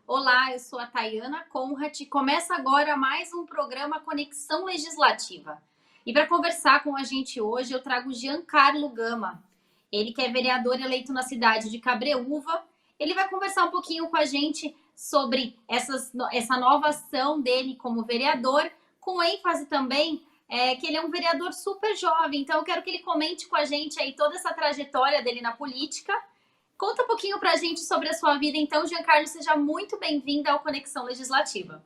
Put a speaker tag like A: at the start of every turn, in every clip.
A: Olá, eu sou a Tayana Conrad e começa agora mais um programa Conexão Legislativa. E para conversar com a gente hoje, eu trago Giancarlo Gama. Ele que é vereador eleito na cidade de Cabreúva. Ele vai conversar um pouquinho com a gente sobre essa nova ação dele como vereador, com ênfase também que ele é um vereador super jovem. Então, eu quero que ele comente com a gente aí toda essa trajetória dele na política. Conta um pouquinho para a gente sobre a sua vida, então, Giancarlo, seja muito bem-vindo ao Conexão Legislativa.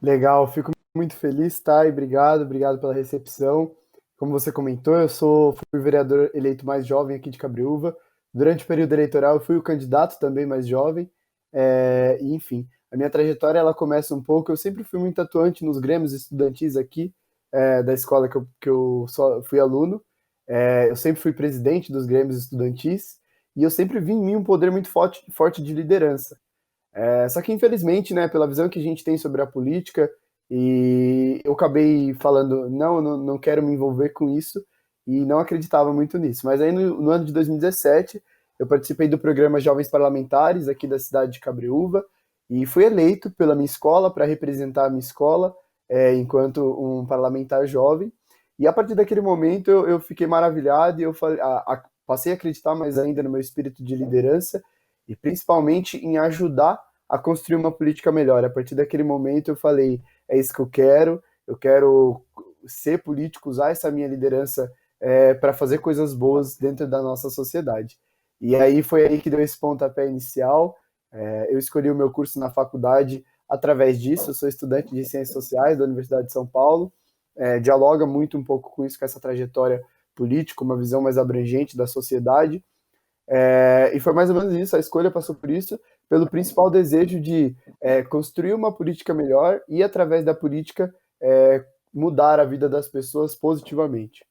B: Legal, fico muito feliz, tá? E obrigado pela recepção. Como você comentou, fui o vereador eleito mais jovem aqui de Cabreúva. Durante o período eleitoral, eu fui o candidato também mais jovem. E, enfim, a minha trajetória ela começa um pouco. Eu sempre fui muito atuante nos grêmios estudantis aqui da escola que eu só fui aluno. Eu sempre fui presidente dos grêmios estudantis e eu sempre vi em mim um poder muito forte de liderança. Só que, infelizmente, né, pela visão que a gente tem sobre a política, e eu acabei falando, não quero me envolver com isso, e não acreditava muito nisso. Mas aí, no ano de 2017, eu participei do programa Jovens Parlamentares, aqui da cidade de Cabreúva, e fui eleito pela minha escola para representar a minha escola, enquanto um parlamentar jovem. E a partir daquele momento, eu fiquei maravilhado, e eu passei a acreditar mais ainda no meu espírito de liderança, e principalmente em ajudar a construir uma política melhor. A partir daquele momento eu falei, é isso que eu quero ser político, usar essa minha liderança para fazer coisas boas dentro da nossa sociedade. E aí foi aí que deu esse pontapé inicial. Eu escolhi o meu curso na faculdade através disso. Eu sou estudante de Ciências Sociais da Universidade de São Paulo. Dialoga muito um pouco com isso, com essa trajetória política, uma visão mais abrangente da sociedade. E foi mais ou menos isso, a escolha passou por isso, pelo principal desejo de construir uma política melhor e, através da política, mudar a vida das pessoas positivamente.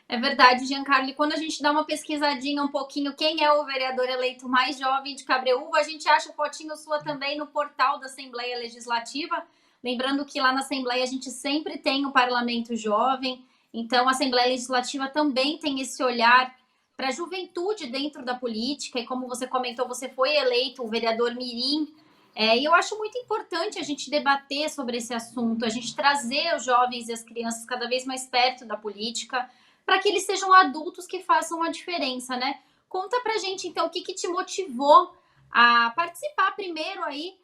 A: É verdade, Giancarlo, e quando a gente dá uma pesquisadinha um pouquinho quem é o vereador eleito mais jovem de Cabreúva, a gente acha fotinho sua também no portal da Assembleia Legislativa. Lembrando que lá na Assembleia a gente sempre tem o Parlamento Jovem, então a Assembleia Legislativa também tem esse olhar para a juventude dentro da política, e como você comentou, você foi eleito o vereador Mirim, e eu acho muito importante a gente debater sobre esse assunto, a gente trazer os jovens e as crianças cada vez mais perto da política, para que eles sejam adultos que façam a diferença, né? Conta pra gente, então, o que te motivou a participar primeiro aí,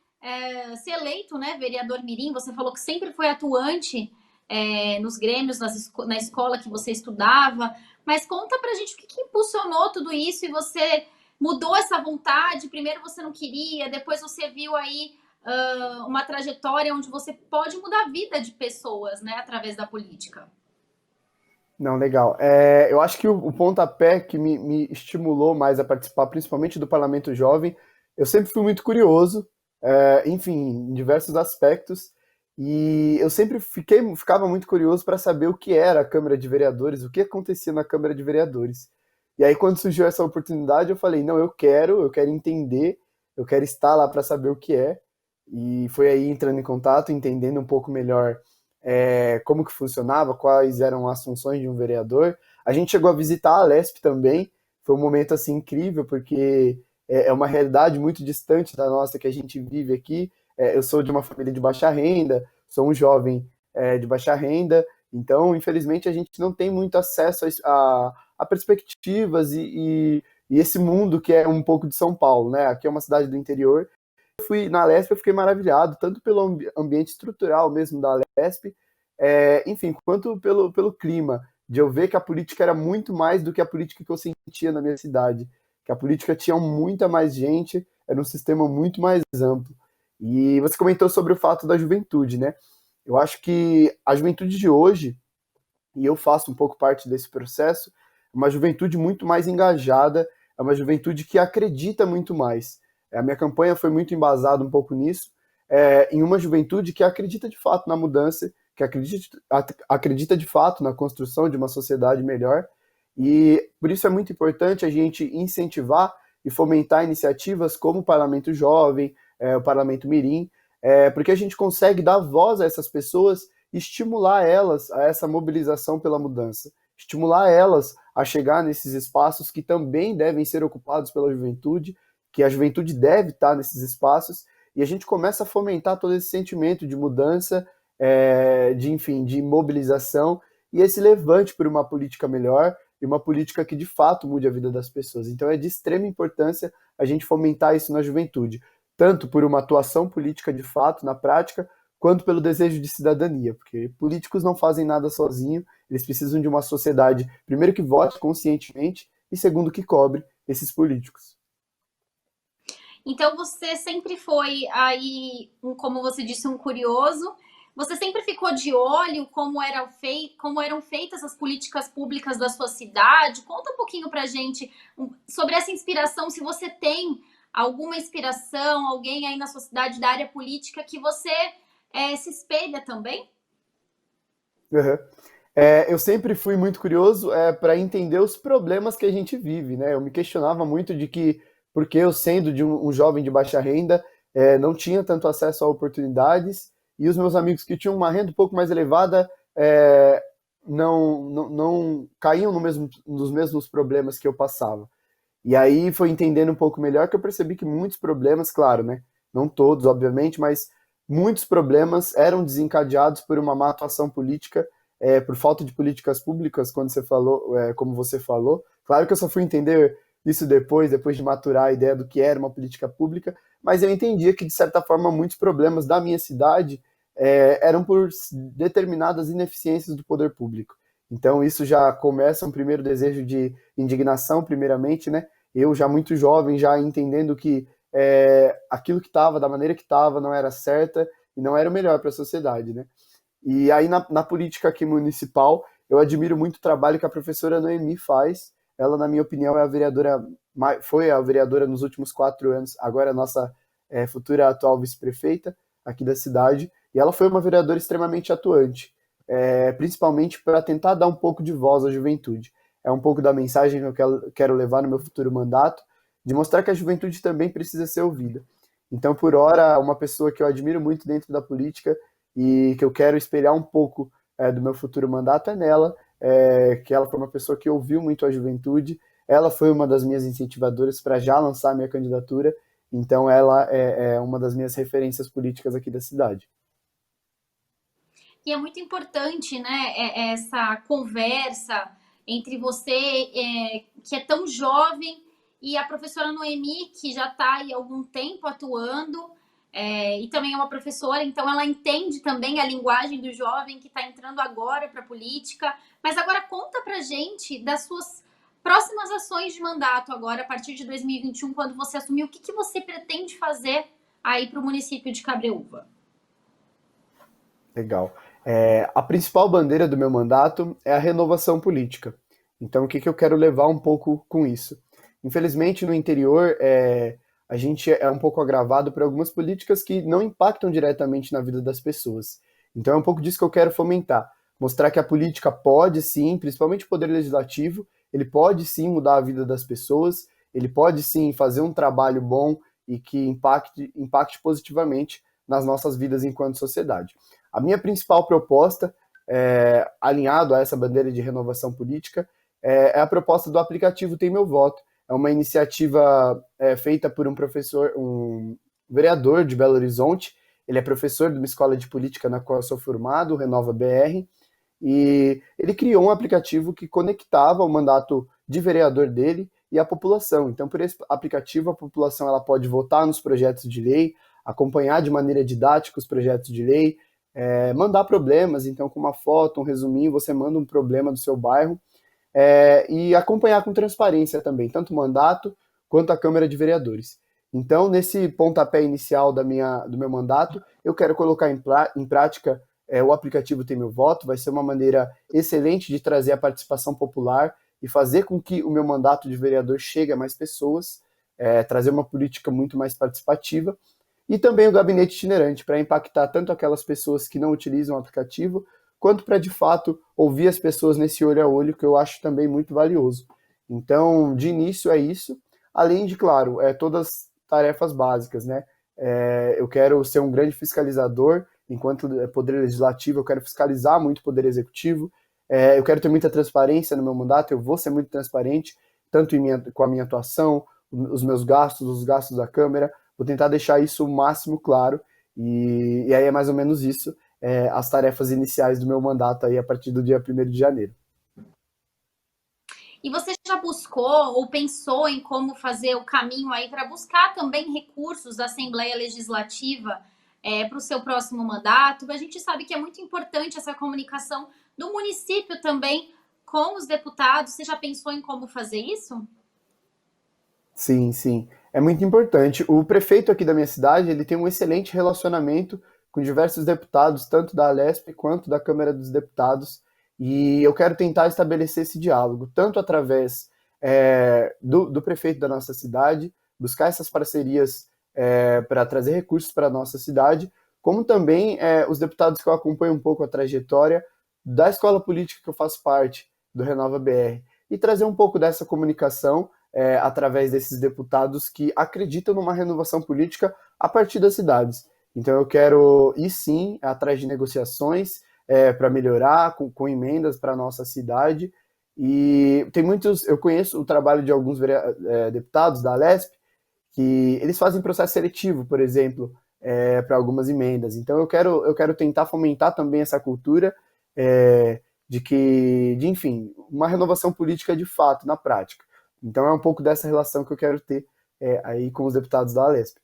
A: ser eleito, né, vereador Mirim. Você falou que sempre foi atuante nos grêmios, na escola que você estudava, mas conta pra gente o que impulsionou tudo isso e você mudou essa vontade. Primeiro você não queria, depois você viu aí uma trajetória onde você pode mudar a vida de pessoas, né, através da política.
B: Não, legal. Eu acho que o pontapé que me estimulou mais a participar, principalmente do Parlamento Jovem, eu sempre fui muito curioso, enfim, em diversos aspectos, e eu sempre ficava muito curioso para saber o que era a Câmara de Vereadores, o que acontecia na Câmara de Vereadores. E aí, quando surgiu essa oportunidade, eu falei, não, eu quero entender, eu quero estar lá para saber o que é, e foi aí entrando em contato, entendendo um pouco melhor como que funcionava, quais eram as funções de um vereador. A gente chegou a visitar a Alesp também, foi um momento assim incrível, porque é uma realidade muito distante da nossa que a gente vive aqui. Eu sou de uma família de baixa renda, sou um jovem de baixa renda, então, infelizmente, a gente não tem muito acesso a perspectivas e esse mundo que é um pouco de São Paulo, né? Aqui é uma cidade do interior. Na Alesp eu fiquei maravilhado, tanto pelo ambiente estrutural mesmo da Alesp, enfim, quanto pelo clima, de eu ver que a política era muito mais do que a política que eu sentia na minha cidade, que a política tinha muita mais gente, era um sistema muito mais amplo. E você comentou sobre o fato da juventude, né? Eu acho que a juventude de hoje, e eu faço um pouco parte desse processo, é uma juventude muito mais engajada, é uma juventude que acredita muito mais. A minha campanha foi muito embasada um pouco nisso, em uma juventude que acredita de fato na mudança, que acredita de fato na construção de uma sociedade melhor, e por isso é muito importante a gente incentivar e fomentar iniciativas como o Parlamento Jovem, o Parlamento Mirim, porque a gente consegue dar voz a essas pessoas, estimular elas a essa mobilização pela mudança, estimular elas a chegar nesses espaços que também devem ser ocupados pela juventude, que a juventude deve estar nesses espaços, e a gente começa a fomentar todo esse sentimento de mudança, enfim, de mobilização, e esse levante por uma política melhor, e uma política que de fato mude a vida das pessoas. Então é de extrema importância a gente fomentar isso na juventude, tanto por uma atuação política de fato, na prática, quanto pelo desejo de cidadania, porque políticos não fazem nada sozinhos, eles precisam de uma sociedade, primeiro, que vote conscientemente, e segundo, que cobre esses políticos.
A: Então você sempre foi aí, como você disse, um curioso. Você sempre ficou de olho como eram feitas as políticas públicas da sua cidade? Conta um pouquinho pra gente sobre essa inspiração, se você tem alguma inspiração, alguém aí na sua cidade da área política que você se espelha também?
B: Uhum. Eu sempre fui muito curioso para entender os problemas que a gente vive, né? Eu me questionava muito de que, porque eu sendo de um jovem de baixa renda, não tinha tanto acesso a oportunidades, e os meus amigos que tinham uma renda um pouco mais elevada não caíam nos mesmos problemas que eu passava. E aí foi entendendo um pouco melhor que eu percebi que muitos problemas, claro, né? Não todos, obviamente, mas muitos problemas eram desencadeados por uma má atuação política, por falta de políticas públicas, quando você falou, como você falou. Claro que eu só fui entender isso depois de maturar a ideia do que era uma política pública, mas eu entendia que, de certa forma, muitos problemas da minha cidade eram por determinadas ineficiências do poder público. Então, isso já começa um primeiro desejo de indignação, primeiramente, né? Eu, já muito jovem, já entendendo que aquilo que estava, da maneira que estava, não era certa e não era o melhor para a sociedade, né? E aí, na política aqui municipal, eu admiro muito o trabalho que a professora Noemi faz. Ela, na minha opinião, foi a vereadora nos últimos 4 anos, agora é a nossa futura atual vice-prefeita aqui da cidade, e ela foi uma vereadora extremamente atuante, principalmente para tentar dar um pouco de voz à juventude. É um pouco da mensagem que eu quero levar no meu futuro mandato, de mostrar que a juventude também precisa ser ouvida. Então, por hora, uma pessoa que eu admiro muito dentro da política e que eu quero espelhar um pouco do meu futuro mandato é nela, que ela foi uma pessoa que ouviu muito a juventude, ela foi uma das minhas incentivadoras para já lançar minha candidatura, então ela é uma das minhas referências políticas aqui da cidade.
A: E é muito importante, né, essa conversa entre você, que é tão jovem, e a professora Noemi, que já está aí há algum tempo atuando, e também é uma professora, então ela entende também a linguagem do jovem que está entrando agora para a política. Mas agora conta pra gente das suas próximas ações de mandato agora, a partir de 2021, quando você assumir, o que você pretende fazer aí para o município de Cabreúva?
B: Legal. A principal bandeira do meu mandato é a renovação política. Então, o que eu quero levar um pouco com isso? Infelizmente, no interior, a gente é um pouco agravado por algumas políticas que não impactam diretamente na vida das pessoas. Então, é um pouco disso que eu quero fomentar. Mostrar que a política pode sim, principalmente o poder legislativo, ele pode sim mudar a vida das pessoas, ele pode sim fazer um trabalho bom e que impacte positivamente nas nossas vidas enquanto sociedade. A minha principal proposta, alinhado a essa bandeira de renovação política, é a proposta do aplicativo Tem Meu Voto. É uma iniciativa feita por um vereador de Belo Horizonte. Ele é professor de uma escola de política na qual eu sou formado, Renova BR, e ele criou um aplicativo que conectava o mandato de vereador dele e a população. Então, por esse aplicativo, a população ela pode votar nos projetos de lei, acompanhar de maneira didática os projetos de lei, mandar problemas. Então, com uma foto, um resuminho, você manda um problema do seu bairro, e acompanhar com transparência também, tanto o mandato quanto a Câmara de Vereadores. Então, nesse pontapé inicial do meu mandato, eu quero colocar em prática o aplicativo Tem Meu Voto. Vai ser uma maneira excelente de trazer a participação popular e fazer com que o meu mandato de vereador chegue a mais pessoas, trazer uma política muito mais participativa, e também o gabinete itinerante, para impactar tanto aquelas pessoas que não utilizam o aplicativo, quanto para, de fato, ouvir as pessoas nesse olho a olho, que eu acho também muito valioso. Então, de início é isso, além de, claro, todas as tarefas básicas, né? Eu quero ser um grande fiscalizador, enquanto poder legislativo, eu quero fiscalizar muito o poder executivo, eu quero ter muita transparência no meu mandato, eu vou ser muito transparente, tanto com a minha atuação, os meus gastos, os gastos da Câmara, vou tentar deixar isso o máximo claro, e aí é mais ou menos isso, as tarefas iniciais do meu mandato aí a partir do dia 1º de janeiro.
A: E você já buscou ou pensou em como fazer o caminho aí para buscar também recursos da Assembleia Legislativa para o seu próximo mandato? A gente sabe que é muito importante essa comunicação do município também com os deputados. Você já pensou em como fazer isso?
B: Sim, sim. É muito importante. O prefeito aqui da minha cidade, ele tem um excelente relacionamento com diversos deputados, tanto da Alesp quanto da Câmara dos Deputados, e eu quero tentar estabelecer esse diálogo, tanto através do prefeito da nossa cidade, buscar essas parcerias para trazer recursos para a nossa cidade, como também os deputados que eu acompanho um pouco a trajetória da escola política que eu faço parte, do Renova BR, e trazer um pouco dessa comunicação através desses deputados que acreditam numa renovação política a partir das cidades. Então eu quero ir sim atrás de negociações para melhorar, com emendas para a nossa cidade. E tem muitos, eu conheço o trabalho de alguns deputados da Alesp, que eles fazem processo seletivo, por exemplo, para algumas emendas. Então eu quero tentar fomentar também essa cultura enfim, uma renovação política de fato, na prática. Então é um pouco dessa relação que eu quero ter aí com os deputados da Alesp.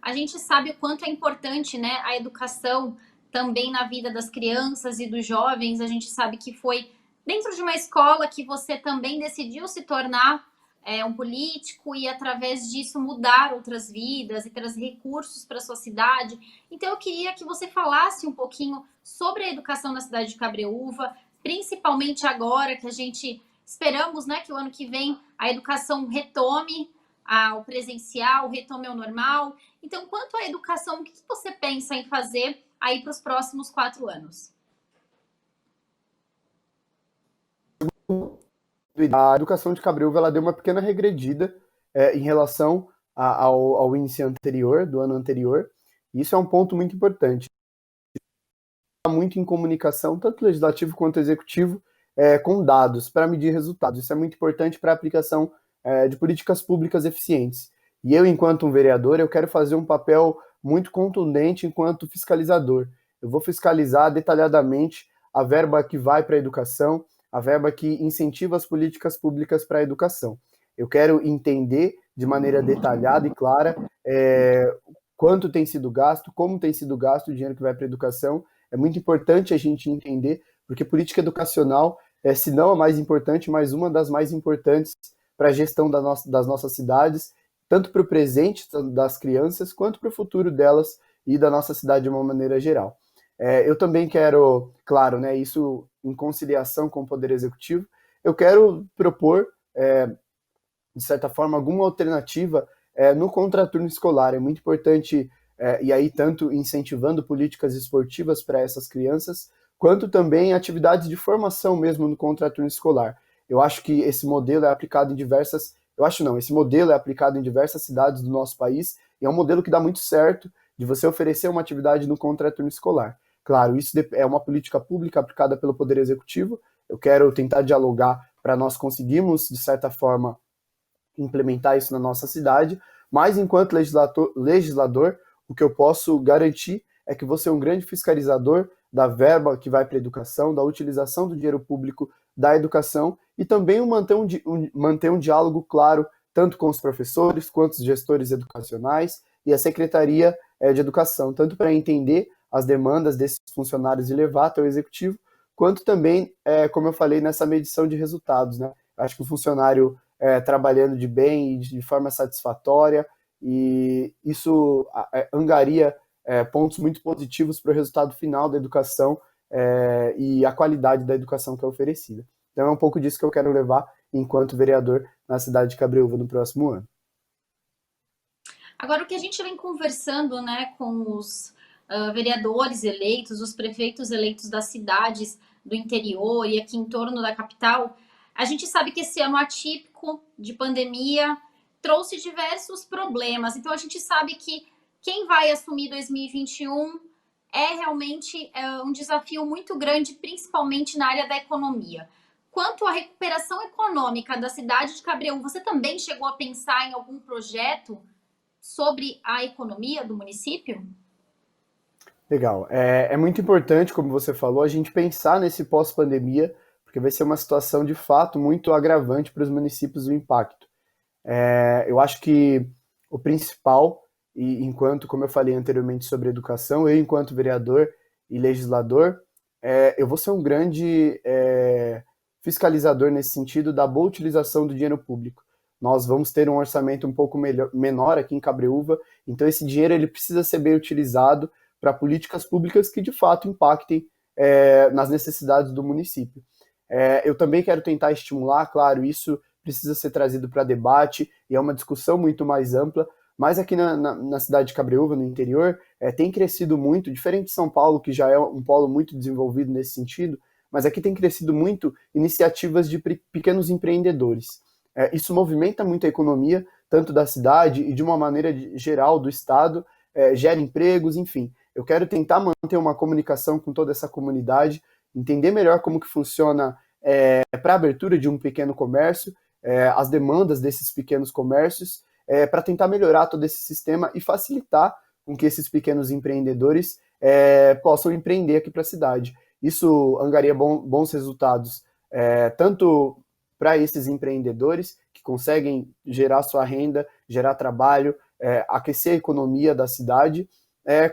A: A gente sabe o quanto é importante, né, a educação também na vida das crianças e dos jovens. A gente sabe que foi dentro de uma escola que você também decidiu se tornar um político e através disso mudar outras vidas e trazer recursos para a sua cidade. Então eu queria que você falasse um pouquinho sobre a educação na cidade de Cabreúva, principalmente agora que a gente esperamos, né, que o ano que vem a educação retome ao presencial, retome ao normal. Então, quanto à educação, o que você pensa em fazer aí para os próximos 4 anos?
B: A educação de Cabreúva ela deu uma pequena regredida em relação ao índice anterior, do ano anterior. E isso é um ponto muito importante. Muito em comunicação, tanto legislativo quanto executivo, com dados para medir resultados. Isso é muito importante para a aplicação de políticas públicas eficientes. E eu, enquanto um vereador, eu quero fazer um papel muito contundente enquanto fiscalizador. Eu vou fiscalizar detalhadamente a verba que vai para a educação, a verba que incentiva as políticas públicas para a educação. Eu quero entender de maneira detalhada e clara quanto tem sido gasto, como tem sido gasto o dinheiro que vai para a educação. É muito importante a gente entender, porque política educacional se não a mais importante, mas uma das mais importantes para a gestão das nossas cidades, tanto para o presente das crianças, quanto para o futuro delas e da nossa cidade de uma maneira geral. Eu também quero, claro, né, isso em conciliação com o Poder Executivo, eu quero propor, de certa forma, alguma alternativa no contraturno escolar. É muito importante, e aí tanto incentivando políticas esportivas para essas crianças, quanto também atividades de formação mesmo no contraturno escolar. Eu acho que esse modelo é aplicado em diversas... Eu acho não, esse modelo é aplicado em diversas cidades do nosso país e é um modelo que dá muito certo de você oferecer uma atividade no contraturno escolar. Claro, isso é uma política pública aplicada pelo Poder Executivo. Eu quero tentar dialogar para nós conseguirmos, de certa forma, implementar isso na nossa cidade, mas enquanto legislador, o que eu posso garantir é que você é um grande fiscalizador da verba que vai para a educação, da utilização do dinheiro público da educação e também manter um diálogo claro tanto com os professores quanto os gestores educacionais e a Secretaria de Educação, tanto para entender as demandas desses funcionários e levar até o executivo, quanto também, como eu falei, nessa medição de resultados, né? Acho que o funcionário trabalhando de bem e de forma satisfatória, e isso angaria pontos muito positivos para o resultado final da educação e a qualidade da educação que é oferecida. Então é um pouco disso que eu quero levar enquanto vereador na cidade de Cabreúva no próximo ano.
A: Agora, o que a gente vem conversando, né, com os vereadores eleitos, os prefeitos eleitos das cidades do interior e aqui em torno da capital, a gente sabe que esse ano atípico de pandemia trouxe diversos problemas. Então, a gente sabe que quem vai assumir 2021 é realmente um desafio muito grande, principalmente na área da economia. Quanto à recuperação econômica da cidade de Cabreúva, você também chegou a pensar em algum projeto sobre a economia do município?
B: Legal. É muito importante, como você falou, a gente pensar nesse pós-pandemia, porque vai ser uma situação de fato muito agravante para os municípios o impacto. Eu acho que o principal, e enquanto, como eu falei anteriormente sobre educação, eu, enquanto vereador e legislador, eu vou ser um grande fiscalizador nesse sentido da boa utilização do dinheiro público. Nós vamos ter um orçamento um pouco menor aqui em Cabreúva, então esse dinheiro ele precisa ser bem utilizado para políticas públicas que de fato impactem nas necessidades do município. Eu também quero tentar estimular, claro, isso precisa ser trazido para debate e é uma discussão muito mais ampla, mas aqui na cidade de Cabreúva, no interior, tem crescido muito, diferente de São Paulo, que já é um polo muito desenvolvido nesse sentido, mas aqui tem crescido muito iniciativas de pequenos empreendedores. Isso movimenta muito a economia, tanto da cidade e de uma maneira geral do estado, gera empregos, enfim. Eu quero tentar manter uma comunicação com toda essa comunidade, entender melhor como que funciona para a abertura de um pequeno comércio, as demandas desses pequenos comércios, para tentar melhorar todo esse sistema e facilitar com que esses pequenos empreendedores possam empreender aqui para a cidade. Isso angaria bons resultados, tanto para esses empreendedores que conseguem gerar sua renda, gerar trabalho, aquecer a economia da cidade,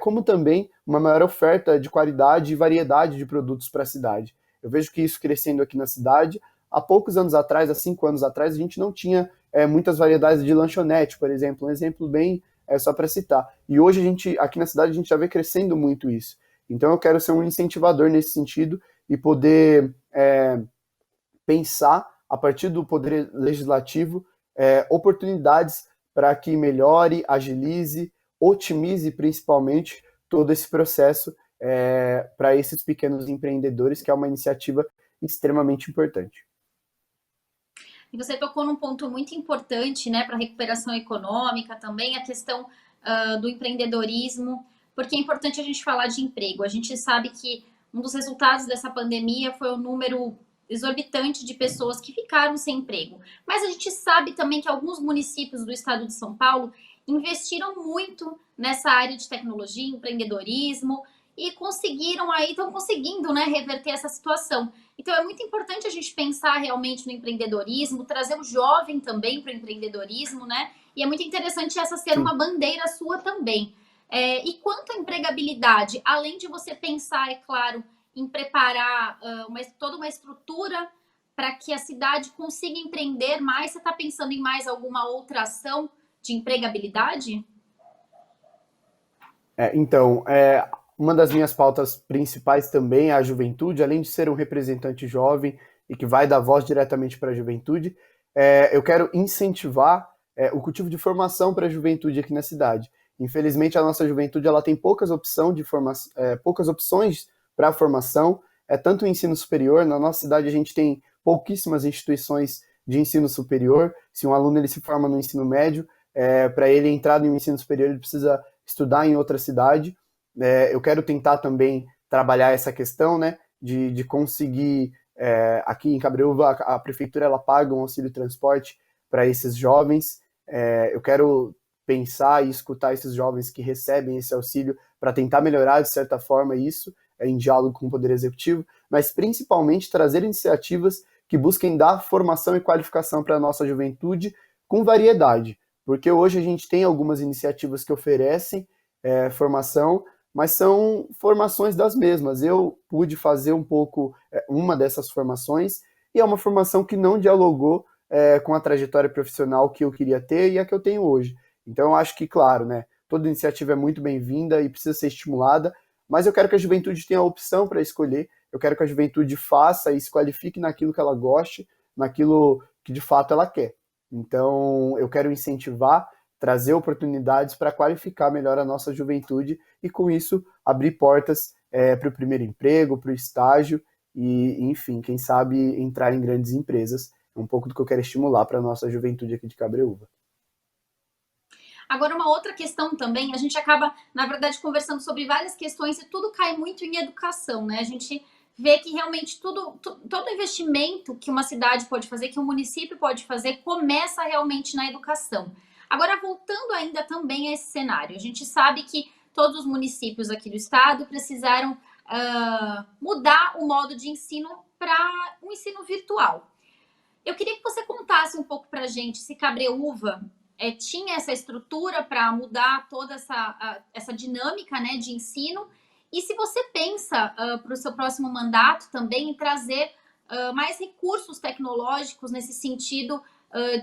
B: como também uma maior oferta de qualidade e variedade de produtos para a cidade. Eu vejo que isso crescendo aqui na cidade. Há poucos anos atrás, há 5 anos atrás, a gente não tinha muitas variedades de lanchonete, por exemplo. Um exemplo bem só para citar. E hoje, aqui na cidade, a gente já vê crescendo muito isso. Então, eu quero ser um incentivador nesse sentido e poder pensar, a partir do poder legislativo, oportunidades para que melhore, agilize, otimize principalmente todo esse processo para esses pequenos empreendedores, que é uma iniciativa extremamente importante.
A: E você tocou num ponto muito importante, né, para a recuperação econômica também, a questão do empreendedorismo, porque é importante a gente falar de emprego. A gente sabe que um dos resultados dessa pandemia foi o número exorbitante de pessoas que ficaram sem emprego. Mas a gente sabe também que alguns municípios do estado de São Paulo investiram muito nessa área de tecnologia, empreendedorismo, e estão conseguindo, né, reverter essa situação. Então é muito importante a gente pensar realmente no empreendedorismo, trazer o jovem também para o empreendedorismo, né? E é muito interessante essa ser
B: Sim.
A: uma bandeira sua também. E quanto à empregabilidade, além de você pensar, é claro, em preparar toda uma estrutura para que a cidade consiga empreender mais, você está pensando em mais alguma outra ação de empregabilidade?
B: Então, uma das minhas pautas principais também é a juventude, além de ser um representante jovem e que vai dar voz diretamente para a juventude, eu quero incentivar o cultivo de formação para a juventude aqui na cidade. Infelizmente, a nossa juventude ela tem poucas opções para a formação, tanto o ensino superior. Na nossa cidade, a gente tem pouquíssimas instituições de ensino superior. Se um aluno ele se forma no ensino médio, para ele entrar no ensino superior, ele precisa estudar em outra cidade. Eu quero tentar também trabalhar essa questão, né, de conseguir, aqui em Cabreúva, a prefeitura ela paga um auxílio transporte para esses jovens. Eu quero pensar e escutar esses jovens que recebem esse auxílio para tentar melhorar, de certa forma, isso, em diálogo com o Poder Executivo, mas principalmente trazer iniciativas que busquem dar formação e qualificação para a nossa juventude com variedade, porque hoje a gente tem algumas iniciativas que oferecem formação, mas são formações das mesmas. Eu pude fazer um pouco uma dessas formações e é uma formação que não dialogou com a trajetória profissional que eu queria ter e a que eu tenho hoje. Então eu acho que, claro, né, toda iniciativa é muito bem-vinda e precisa ser estimulada, mas eu quero que a juventude tenha a opção para escolher, eu quero que a juventude faça e se qualifique naquilo que ela goste, naquilo que de fato ela quer. Então eu quero incentivar, trazer oportunidades para qualificar melhor a nossa juventude e, com isso, abrir portas para o primeiro emprego, para o estágio e, enfim, quem sabe entrar em grandes empresas. É um pouco do que eu quero estimular para a nossa juventude aqui de Cabreúva.
A: Agora, uma outra questão também, a gente acaba, na verdade, conversando sobre várias questões e tudo cai muito em educação, né? A gente ver que realmente todo investimento que uma cidade pode fazer, que um município pode fazer, começa realmente na educação. Agora, voltando ainda também a esse cenário, a gente sabe que todos os municípios aqui do estado precisaram mudar o modo de ensino para um ensino virtual. Eu queria que você contasse um pouco para a gente se Cabreúva tinha essa estrutura para mudar toda essa dinâmica, né, de ensino, e se você pensa para o seu próximo mandato também em trazer mais recursos tecnológicos nesse sentido,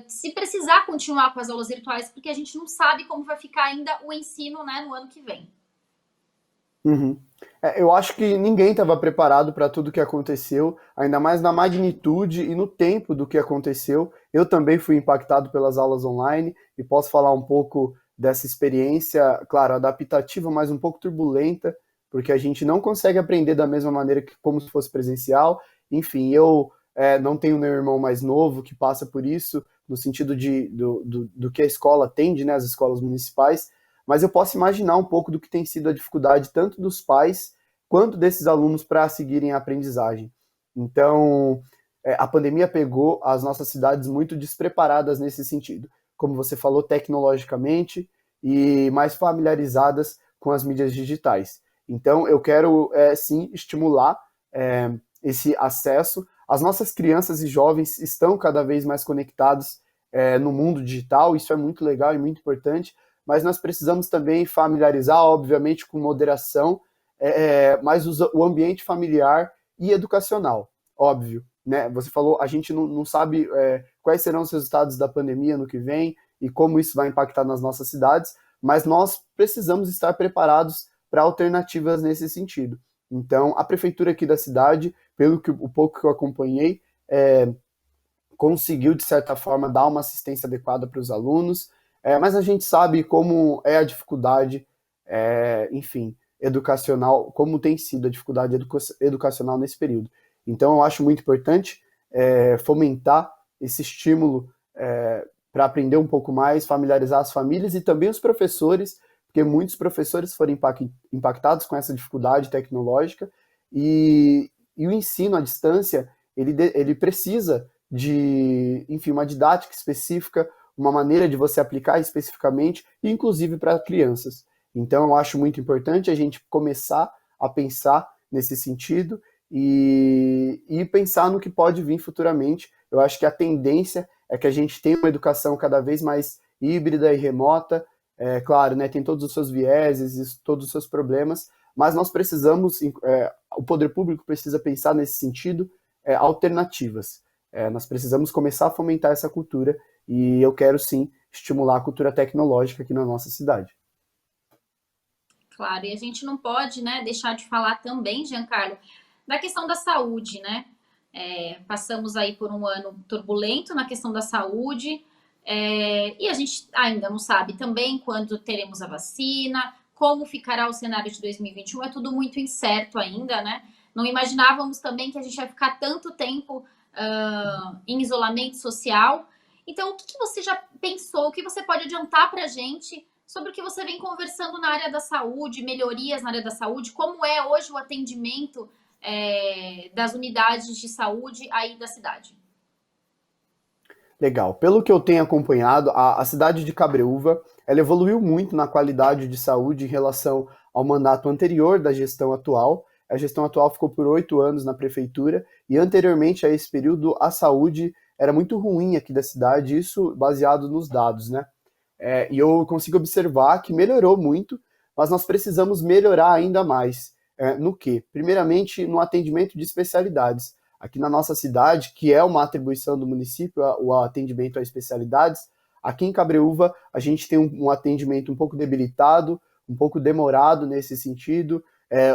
A: se precisar continuar com as aulas virtuais, porque a gente não sabe como vai ficar ainda o ensino, né, no ano que vem.
B: Uhum. Eu acho que ninguém estava preparado para tudo que aconteceu, ainda mais na magnitude e no tempo do que aconteceu. Eu também fui impactado pelas aulas online e posso falar um pouco dessa experiência, claro, adaptativa, mas um pouco turbulenta, porque a gente não consegue aprender da mesma maneira que como se fosse presencial. Enfim, eu não tenho meu irmão mais novo que passa por isso, no sentido do que a escola atende, né, as escolas municipais, mas eu posso imaginar um pouco do que tem sido a dificuldade tanto dos pais quanto desses alunos para seguirem a aprendizagem. Então, a pandemia pegou as nossas cidades muito despreparadas nesse sentido, como você falou, tecnologicamente e mais familiarizadas com as mídias digitais. Então, eu quero, sim, estimular esse acesso. As nossas crianças e jovens estão cada vez mais conectados no mundo digital, isso é muito legal e muito importante, mas nós precisamos também familiarizar, obviamente, com moderação, mas o ambiente familiar e educacional, óbvio. Né? Você falou, a gente não sabe quais serão os resultados da pandemia no que vem e como isso vai impactar nas nossas cidades, mas nós precisamos estar preparados para alternativas nesse sentido. Então, a prefeitura aqui da cidade, o pouco que eu acompanhei, conseguiu, de certa forma, dar uma assistência adequada para os alunos, mas a gente sabe como é a dificuldade, enfim, educacional, como tem sido a dificuldade educacional nesse período. Então, eu acho muito importante fomentar esse estímulo para aprender um pouco mais, familiarizar as famílias e também os professores, porque muitos professores foram impactados com essa dificuldade tecnológica e o ensino à distância, ele precisa de, enfim, uma didática específica, uma maneira de você aplicar especificamente, inclusive para crianças. Então, eu acho muito importante a gente começar a pensar nesse sentido e pensar no que pode vir futuramente. Eu acho que a tendência é que a gente tenha uma educação cada vez mais híbrida e remota. Claro, né, tem todos os seus vieses, todos os seus problemas, mas nós precisamos, o poder público precisa pensar nesse sentido, alternativas. Nós precisamos começar a fomentar essa cultura e eu quero sim estimular a cultura tecnológica aqui na nossa cidade.
A: Claro, e a gente não pode, né, deixar de falar também, Giancarlo, da questão da saúde, né? Passamos aí por um ano turbulento na questão da saúde, e a gente ainda não sabe também quando teremos a vacina, como ficará o cenário de 2021, é tudo muito incerto ainda, né? Não imaginávamos também que a gente ia ficar tanto tempo em isolamento social. Então, o que você já pensou? O que você pode adiantar para a gente sobre o que você vem conversando na área da saúde, melhorias na área da saúde, como é hoje o atendimento das unidades de saúde aí da cidade?
B: Legal. Pelo que eu tenho acompanhado, a cidade de Cabreúva, ela evoluiu muito na qualidade de saúde em relação ao mandato anterior da gestão atual. A gestão atual ficou por 8 anos na prefeitura e anteriormente a esse período a saúde era muito ruim aqui da cidade, isso baseado nos dados, né? E eu consigo observar que melhorou muito, mas nós precisamos melhorar ainda mais. No quê? Primeiramente, no atendimento de especialidades. Aqui na nossa cidade, que é uma atribuição do município, o atendimento a especialidades, aqui em Cabreúva a gente tem um atendimento um pouco debilitado, um pouco demorado nesse sentido,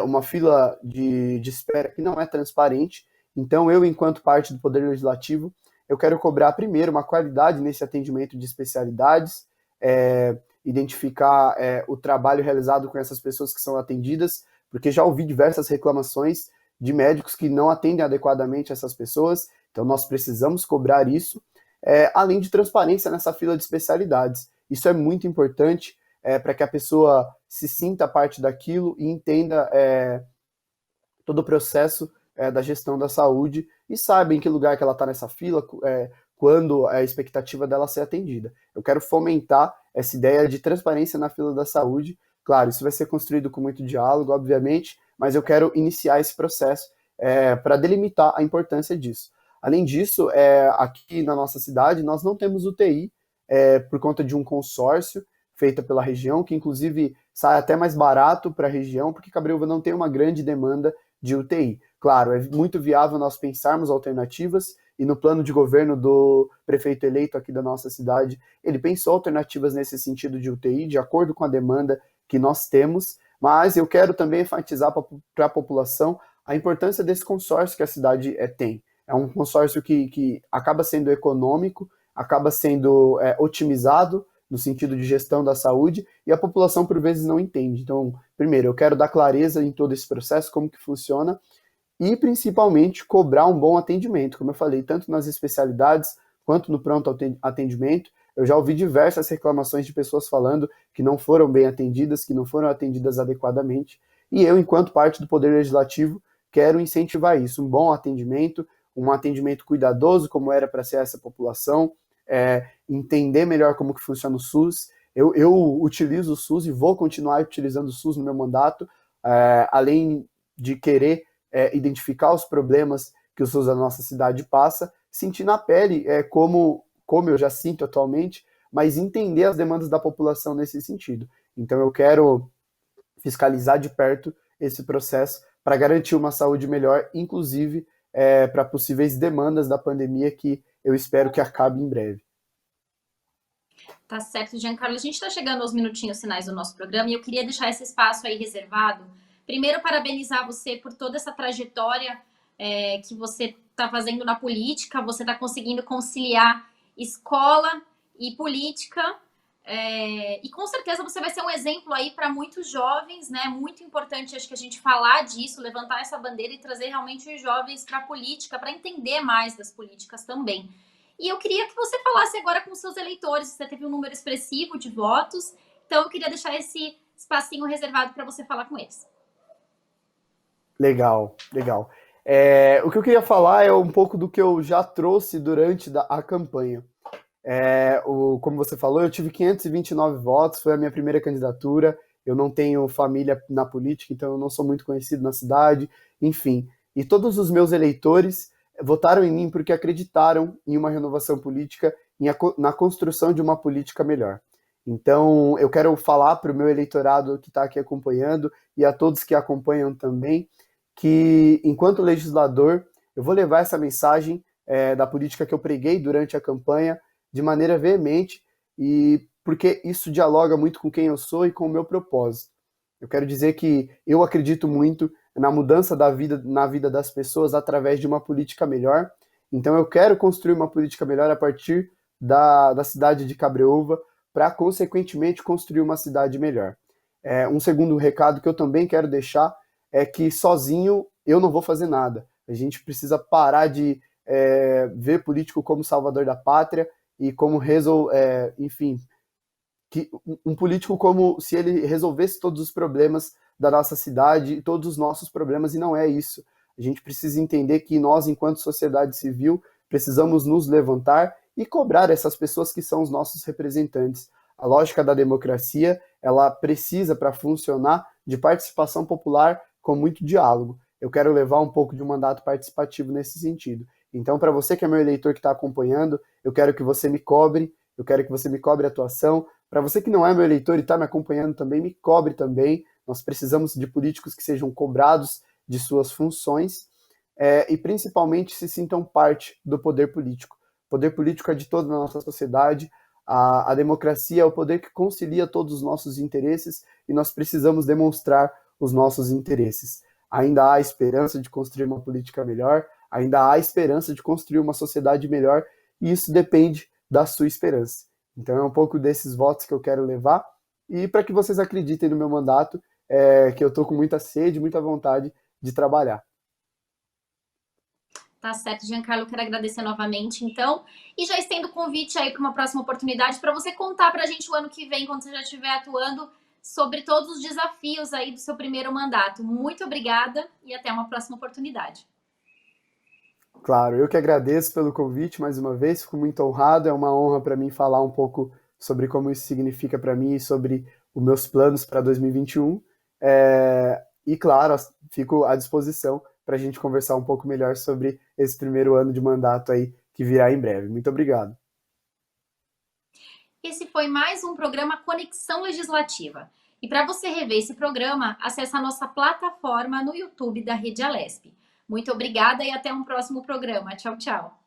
B: uma fila de espera que não é transparente. Então, eu, enquanto parte do Poder Legislativo, eu quero cobrar primeiro uma qualidade nesse atendimento de especialidades, identificar o trabalho realizado com essas pessoas que são atendidas, porque já ouvi diversas reclamações de médicos que não atendem adequadamente essas pessoas, então nós precisamos cobrar isso, além de transparência nessa fila de especialidades. Isso é muito importante para que a pessoa se sinta parte daquilo e entenda todo o processo da gestão da saúde e saiba em que lugar que ela está nessa fila, quando é a expectativa dela ser atendida. Eu quero fomentar essa ideia de transparência na fila da saúde. Claro, isso vai ser construído com muito diálogo, obviamente, mas eu quero iniciar esse processo para delimitar a importância disso. Além disso, aqui na nossa cidade, nós não temos UTI por conta de um consórcio feito pela região, que inclusive sai até mais barato para a região, porque Cabreúva não tem uma grande demanda de UTI. Claro, é muito viável nós pensarmos alternativas, e no plano de governo do prefeito eleito aqui da nossa cidade, ele pensou alternativas nesse sentido de UTI, de acordo com a demanda que nós temos, mas eu quero também enfatizar para a população a importância desse consórcio que a cidade tem. É um consórcio que acaba sendo econômico, acaba sendo otimizado no sentido de gestão da saúde, e a população por vezes não entende. Então, primeiro, eu quero dar clareza em todo esse processo, como que funciona, e principalmente cobrar um bom atendimento, como eu falei, tanto nas especialidades quanto no pronto atendimento. Eu já ouvi diversas reclamações de pessoas falando que não foram bem atendidas, que não foram atendidas adequadamente, e eu, enquanto parte do Poder Legislativo, quero incentivar isso, um bom atendimento, um atendimento cuidadoso, como era para ser essa população, entender melhor como que funciona o SUS. Eu utilizo o SUS e vou continuar utilizando o SUS no meu mandato, além de querer identificar os problemas que o SUS da nossa cidade passa, sentir na pele como eu já sinto atualmente, mas entender as demandas da população nesse sentido. Então eu quero fiscalizar de perto esse processo para garantir uma saúde melhor, inclusive para possíveis demandas da pandemia que eu espero que acabe em breve.
A: Tá certo, Giancarlo. A gente está chegando aos minutinhos finais do nosso programa e eu queria deixar esse espaço aí reservado. Primeiro, parabenizar você por toda essa trajetória que você está fazendo na política. Você está conseguindo conciliar escola e política. E com certeza você vai ser um exemplo aí para muitos jovens, né? Muito importante, acho que a gente falar disso, levantar essa bandeira e trazer realmente os jovens para a política, para entender mais das políticas também. E eu queria que você falasse agora com os seus eleitores. Você teve um número expressivo de votos, então eu queria deixar esse espacinho reservado para você falar com eles.
B: Legal, legal. O que eu queria falar é um pouco do que eu já trouxe durante a campanha. Como você falou, eu tive 529 votos, foi a minha primeira candidatura, eu não tenho família na política, então eu não sou muito conhecido na cidade, enfim. E todos os meus eleitores votaram em mim porque acreditaram em uma renovação política, na construção de uma política melhor. Então, eu quero falar para o meu eleitorado que está aqui acompanhando e a todos que acompanham também, que, enquanto legislador, eu vou levar essa mensagem da política que eu preguei durante a campanha de maneira veemente, e porque isso dialoga muito com quem eu sou e com o meu propósito. Eu quero dizer que eu acredito muito na mudança na vida das pessoas através de uma política melhor. Então eu quero construir uma política melhor a partir da cidade de Cabreúva, para, consequentemente, construir uma cidade melhor. Um segundo recado que eu também quero deixar é que sozinho eu não vou fazer nada. A gente precisa parar de ver político como salvador da pátria e como enfim, um político como se ele resolvesse todos os problemas da nossa cidade e todos os nossos problemas, e não é isso. A gente precisa entender que nós, enquanto sociedade civil, precisamos nos levantar e cobrar essas pessoas que são os nossos representantes. A lógica da democracia, ela precisa, para funcionar, de participação popular com muito diálogo. Eu quero levar um pouco de um mandato participativo nesse sentido. Então, para você que é meu eleitor que está acompanhando, eu quero que você me cobre, eu quero que você me cobre a atuação. Para você que não é meu eleitor e está me acompanhando também, me cobre também. Nós precisamos de políticos que sejam cobrados de suas funções e principalmente se sintam parte do poder político. O poder político é de toda a nossa sociedade, a democracia é o poder que concilia todos os nossos interesses e nós precisamos demonstrar os nossos interesses. Ainda há esperança de construir uma política melhor, ainda há esperança de construir uma sociedade melhor, e isso depende da sua esperança. Então é um pouco desses votos que eu quero levar, e para que vocês acreditem no meu mandato, que eu estou com muita sede, muita vontade de trabalhar.
A: Tá certo, Giancarlo, quero agradecer novamente, então, e já estendo o convite aí para uma próxima oportunidade, para você contar para a gente o ano que vem, quando você já estiver atuando, sobre todos os desafios aí do seu primeiro mandato. Muito obrigada e até uma próxima oportunidade.
B: Claro, eu que agradeço pelo convite mais uma vez, fico muito honrado, é uma honra para mim falar um pouco sobre como isso significa para mim e sobre os meus planos para 2021. E claro, fico à disposição para a gente conversar um pouco melhor sobre esse primeiro ano de mandato aí que virá em breve. Muito obrigado.
A: Esse foi mais um programa Conexão Legislativa. E para você rever esse programa, acesse a nossa plataforma no YouTube da Rede Alesp. Muito obrigada e até um próximo programa. Tchau, tchau.